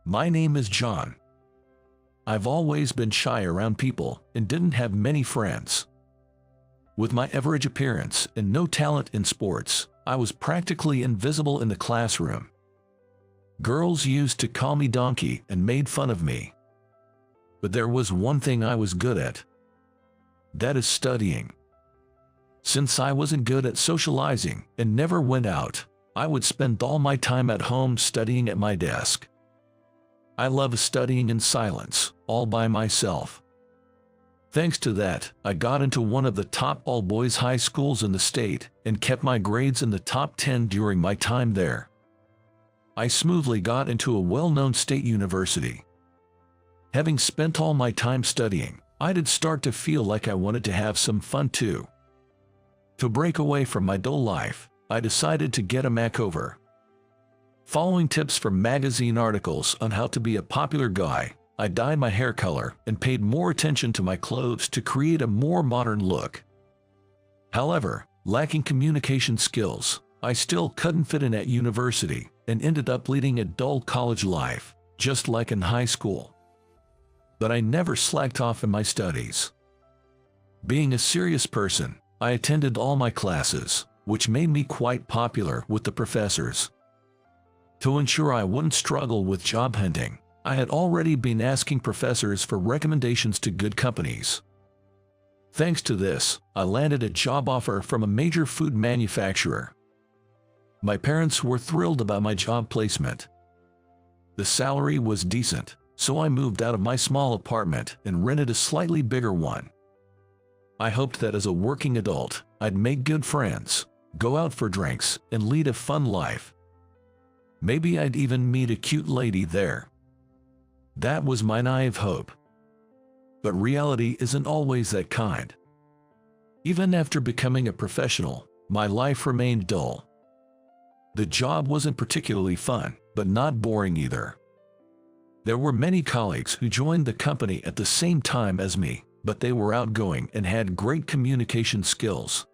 My name is John. I've always been shy around people and didn't have many friends. With my average appearance and no talent in sports, I was practically invisible in the classroom. Girls used to call me Donkey and made fun of me. But there was one thing I was good at. That is studying. Since I wasn't good at socializing and never went out, I would spend all my time at home studying at my desk. I love studying in silence, all by myself. Thanks to that, I got into one of the top all-boys high schools in the state and kept my grades in the top 10 during my time there. I smoothly got into a well-known state university. Having spent all my time studying, I did start to feel like I wanted to have some fun too. To break away from my dull life, I decided to get a makeover. Following tips from magazine articles on how to be a popular guy, I dyed my hair color and paid more attention to my clothes to create a more modern look. However, lacking communication skills, I still couldn't fit in at university and ended up leading a dull college life, just like in high school. But I never slacked off in my studies. Being a serious person, I attended all my classes, which made me quite popular with the professors. To ensure I wouldn't struggle with job hunting, I had already been asking professors for recommendations to good companies. Thanks to this, I landed a job offer from a major food manufacturer. My parents were thrilled about my job placement. The salary was decent, so I moved out of my small apartment and rented a slightly bigger one. I hoped that as a working adult, I'd make good friends, go out for drinks, and lead a fun life. Maybe I'd even meet a cute lady there. That was my naive hope. But reality isn't always that kind. Even after becoming a professional, my life remained dull. The job wasn't particularly fun, but not boring either. There were many colleagues who joined the company at the same time as me, but they were outgoing and had great communication skills.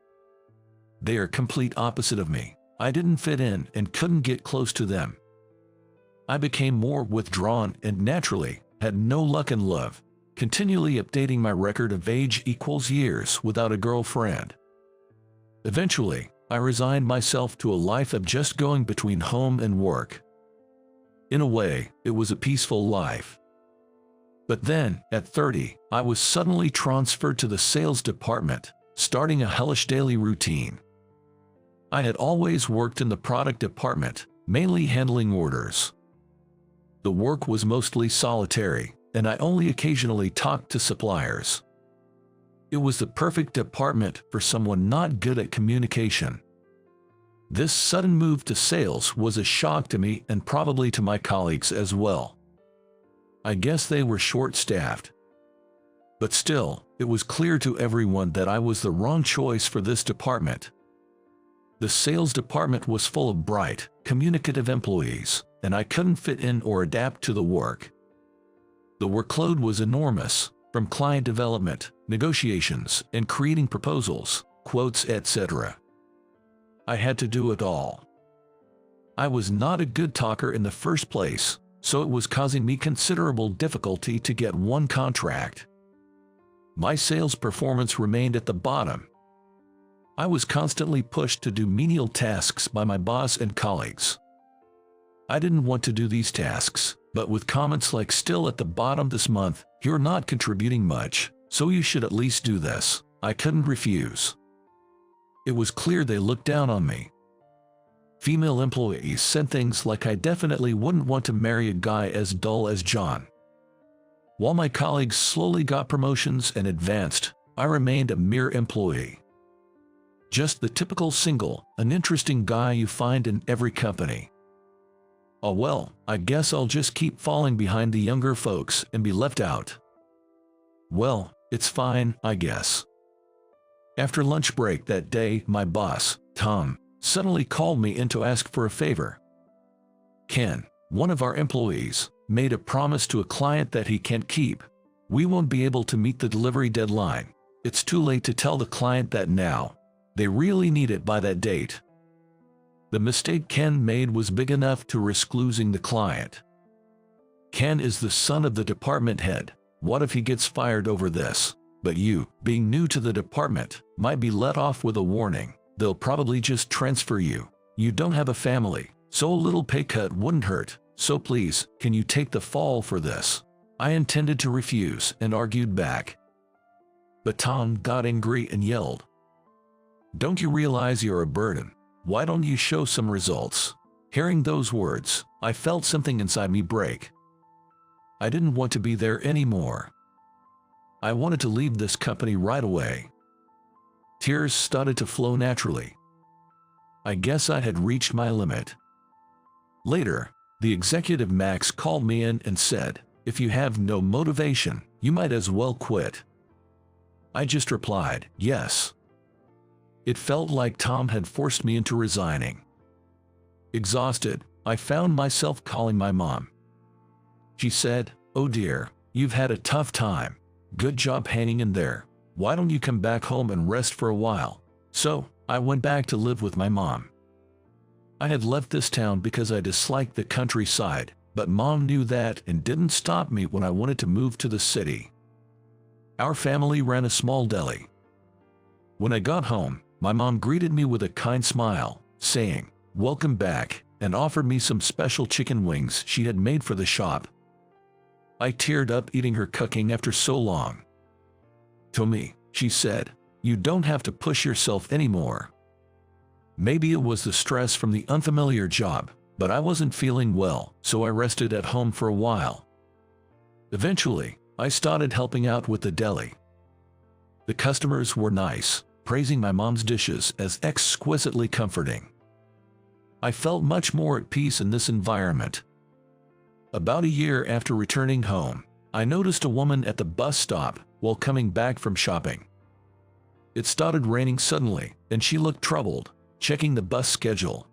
They are complete opposite of me. I didn't fit in and couldn't get close to them. I became more withdrawn and naturally had no luck in love, continually updating my record of age equals years without a girlfriend. Eventually, I resigned myself to a life of just going between home and work. In a way, it was a peaceful life. But then, at 30, I was suddenly transferred to the sales department, starting a hellish daily routine. I had always worked in the product department, mainly handling orders. The work was mostly solitary, and I only occasionally talked to suppliers. It was the perfect department for someone not good at communication. This sudden move to sales was a shock to me and probably to my colleagues as well. I guess they were short-staffed. But still, it was clear to everyone that I was the wrong choice for this department. The sales department was full of bright, communicative employees, and I couldn't fit in or adapt to the work. The workload was enormous, from client development, negotiations, and creating proposals, quotes, etc. I had to do it all. I was not a good talker in the first place, so it was causing me considerable difficulty to get one contract. My sales performance remained at the bottom. I was constantly pushed to do menial tasks by my boss and colleagues. I didn't want to do these tasks, but with comments like "still at the bottom this month, you're not contributing much, so you should at least do this," I couldn't refuse. It was clear they looked down on me. Female employees said things like I definitely wouldn't want to marry a guy as dull as John. While my colleagues slowly got promotions and advanced, I remained a mere employee. Just the typical single, uninteresting guy you find in every company. Oh well, I guess I'll just keep falling behind the younger folks and be left out. Well, it's fine, I guess. After lunch break that day, my boss, Tom, suddenly called me in to ask for a favor. Ken, one of our employees, made a promise to a client that he can't keep. We won't be able to meet the delivery deadline. It's too late to tell the client that now. They really need it by that date. The mistake Ken made was big enough to risk losing the client. Ken is the son of the department head. What if he gets fired over this? But you, being new to the department, might be let off with a warning. They'll probably just transfer you. You don't have a family, so a little pay cut wouldn't hurt. So please, can you take the fall for this? I intended to refuse and argued back. But Tom got angry and yelled, "Don't you realize you're a burden? Why don't you show some results?" Hearing those words, I felt something inside me break. I didn't want to be there anymore. I wanted to leave this company right away. Tears started to flow naturally. I guess I had reached my limit. Later, the executive Max called me in and said, "If you have no motivation, you might as well quit." I just replied, "Yes." It felt like Tom had forced me into resigning. Exhausted, I found myself calling my mom. She said, "Oh dear, you've had a tough time. Good job hanging in there. Why don't you come back home and rest for a while?" So, I went back to live with my mom. I had left this town because I disliked the countryside, but Mom knew that and didn't stop me when I wanted to move to the city. Our family ran a small deli. When I got home, my mom greeted me with a kind smile, saying, "Welcome back," and offered me some special chicken wings she had made for the shop. I teared up eating her cooking after so long. "Tommy," she said, "you don't have to push yourself anymore." Maybe it was the stress from the unfamiliar job, but I wasn't feeling well, so I rested at home for a while. Eventually, I started helping out with the deli. The customers were nice, praising my mom's dishes as exquisitely comforting. I felt much more at peace in this environment. About a year after returning home, I noticed a woman at the bus stop while coming back from shopping. It started raining suddenly, and she looked troubled, checking the bus schedule.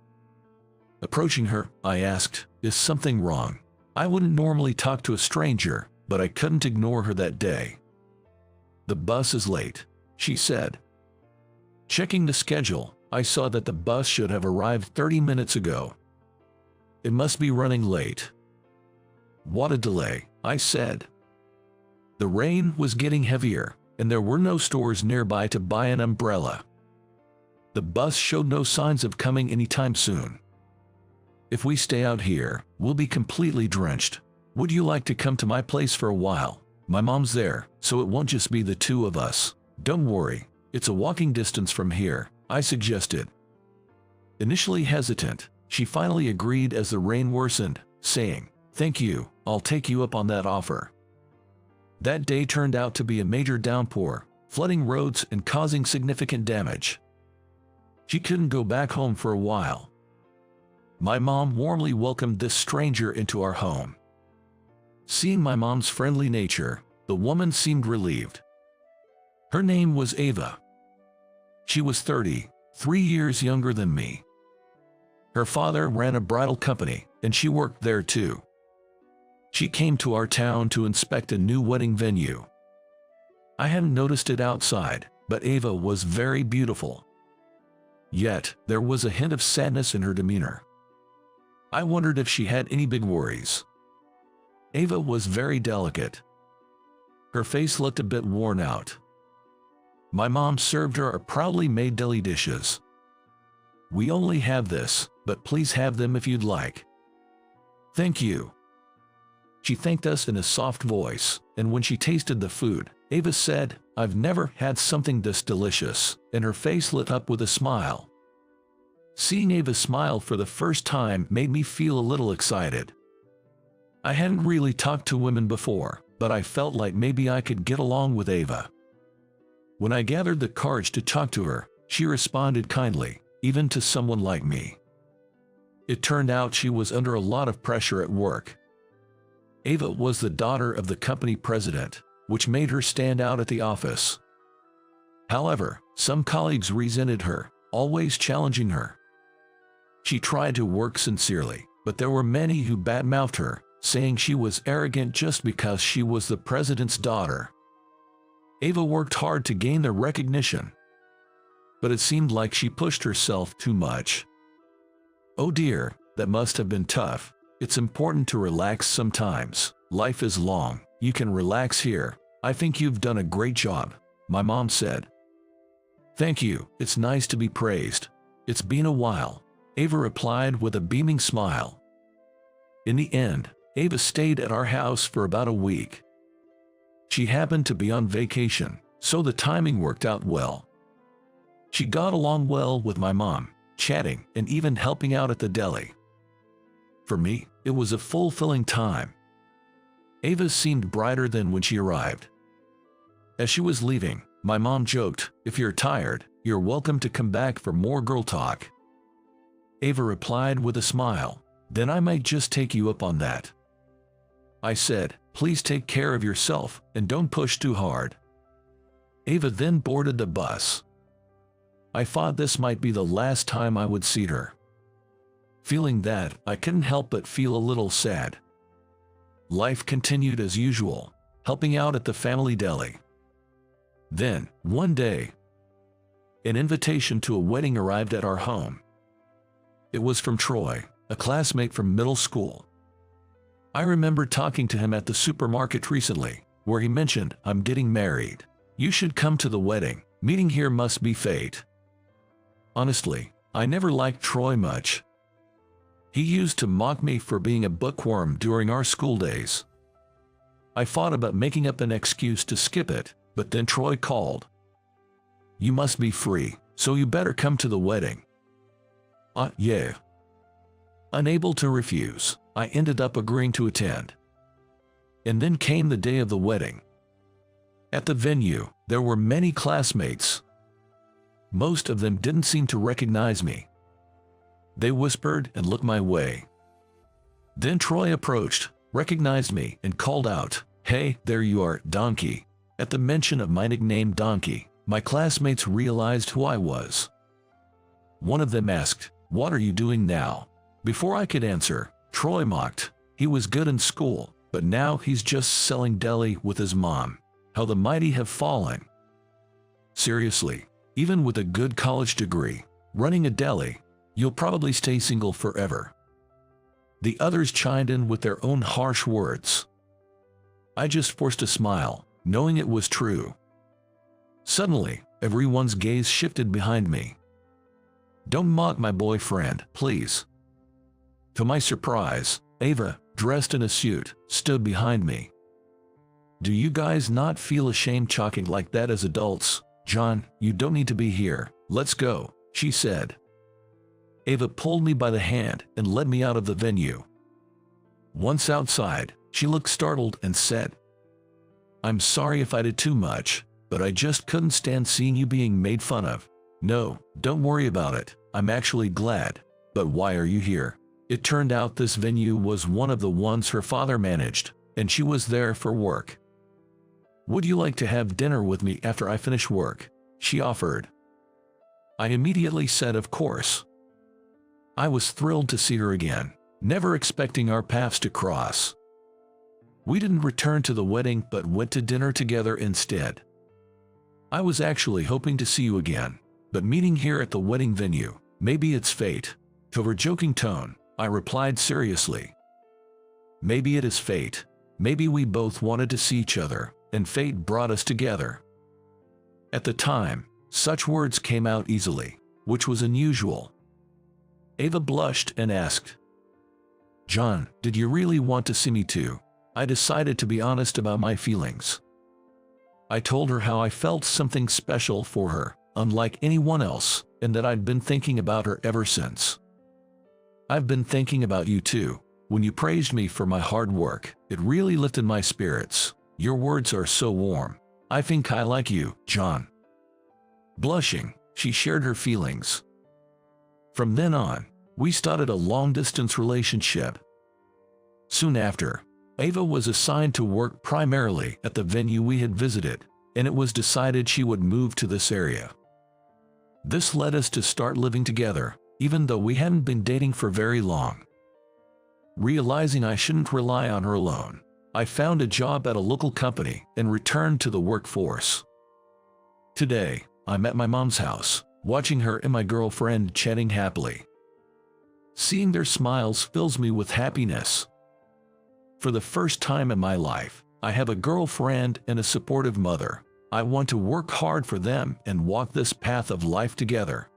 Approaching her, I asked, "Is something wrong?" I wouldn't normally talk to a stranger, but I couldn't ignore her that day. "The bus is late," she said. Checking the schedule, I saw that the bus should have arrived 30 minutes ago. "It must be running late." "What a delay," I said. The rain was getting heavier, and there were no stores nearby to buy an umbrella. The bus showed no signs of coming anytime soon. "If we stay out here, we'll be completely drenched. Would you like to come to my place for a while? My mom's there, so it won't just be the two of us." "Don't worry, it's a walking distance from here," I suggested. Initially hesitant, she finally agreed as the rain worsened, saying, "Thank you, I'll take you up on that offer." That day turned out to be a major downpour, flooding roads and causing significant damage. She couldn't go back home for a while. My mom warmly welcomed this stranger into our home. Seeing my mom's friendly nature, the woman seemed relieved. Her name was Ava. She was 30, 3 years younger than me. Her father ran a bridal company, and she worked there too. She came to our town to inspect a new wedding venue. I hadn't noticed it outside, but Ava was very beautiful. Yet, there was a hint of sadness in her demeanor. I wondered if she had any big worries. Ava was very delicate. Her face looked a bit worn out. My mom served her a proudly made deli dishes. "We only have this, but please have them if you'd like." "Thank you." She thanked us in a soft voice, and when she tasted the food, Ava said, "I've never had something this delicious," and her face lit up with a smile. Seeing Ava smile for the first time made me feel a little excited. I hadn't really talked to women before, but I felt like maybe I could get along with Ava. When I gathered the courage to talk to her, she responded kindly, even to someone like me. It turned out she was under a lot of pressure at work. Ava was the daughter of the company president, which made her stand out at the office. However, some colleagues resented her, always challenging her. She tried to work sincerely, but there were many who badmouthed her, saying she was arrogant just because she was the president's daughter. Ava worked hard to gain their recognition, but it seemed like she pushed herself too much. Oh dear, that must have been tough. It's important to relax sometimes. life is long, you can relax here. I think you've done a great job, my mom said. Thank you, it's nice to be praised. It's been a while, Ava replied with a beaming smile. In the end, Ava stayed at our house for about a week. She happened to be on vacation, so the timing worked out well. She got along well with my mom, chatting and even helping out at the deli. For me, it was a fulfilling time. Ava seemed brighter than when she arrived. As she was leaving, my mom joked, "If you're tired, you're welcome to come back for more girl talk." Ava replied with a smile, "Then I might just take you up on that." I said, "Please take care of yourself and don't push too hard." Ava then boarded the bus. I thought this might be the last time I would see her. Feeling that, I couldn't help but feel a little sad. Life continued as usual, helping out at the family deli. Then, one day, an invitation to a wedding arrived at our home. It was from Troy, a classmate from middle school. I remember talking to him at the supermarket recently, where he mentioned, "I'm getting married. You should come to the wedding. Meeting here must be fate." Honestly, I never liked Troy much. He used to mock me for being a bookworm during our school days. I thought about making up an excuse to skip it, but then Troy called. "You must be free, so you better come to the wedding." Yeah. Unable to refuse, I ended up agreeing to attend. And then came the day of the wedding. At the venue, there were many classmates. Most of them didn't seem to recognize me. They whispered and looked my way. Then Troy approached, recognized me, and called out, "Hey, there you are, Donkey." At the mention of my nickname Donkey, my classmates realized who I was. One of them asked, "What are you doing now?" Before I could answer, Troy mocked. He was good in school, but now he's just selling deli with his mom. How the mighty have fallen. Seriously, even with a good college degree, running a deli, you'll probably stay single forever. The others chimed in with their own harsh words. I just forced a smile, knowing it was true. Suddenly, everyone's gaze shifted behind me. "Don't mock my boyfriend, please." To my surprise, Ava, dressed in a suit, stood behind me. "Do you guys not feel ashamed talking like that as adults? John, you don't need to be here. Let's go," she said. Ava pulled me by the hand and led me out of the venue. Once outside, she looked startled and said, "I'm sorry if I did too much, but I just couldn't stand seeing you being made fun of." "No, don't worry about it. I'm actually glad. But why are you here?" It turned out this venue was one of the ones her father managed, and she was there for work. "Would you like to have dinner with me after I finish work?" she offered. I immediately said of course. I was thrilled to see her again, never expecting our paths to cross. We didn't return to the wedding but went to dinner together instead. "I was actually hoping to see you again, but meeting here at the wedding venue, maybe it's fate." To her joking tone, I replied seriously. "Maybe it is fate. Maybe we both wanted to see each other, and fate brought us together." At the time, such words came out easily, which was unusual. Ava blushed and asked, "John, did you really want to see me too?" I decided to be honest about my feelings. I told her how I felt something special for her, unlike anyone else, and that I'd been thinking about her ever since. "I've been thinking about you too. When you praised me for my hard work, it really lifted my spirits. Your words are so warm. I think I like you, John." Blushing, she shared her feelings. From then on, we started a long-distance relationship. Soon after, Ava was assigned to work primarily at the venue we had visited, and it was decided she would move to this area. This led us to start living together, even though we hadn't been dating for very long. Realizing I shouldn't rely on her alone, I found a job at a local company and returned to the workforce. Today, I'm at my mom's house, watching her and my girlfriend chatting happily. Seeing their smiles fills me with happiness. For the first time in my life, I have a girlfriend and a supportive mother. I want to work hard for them and walk this path of life together.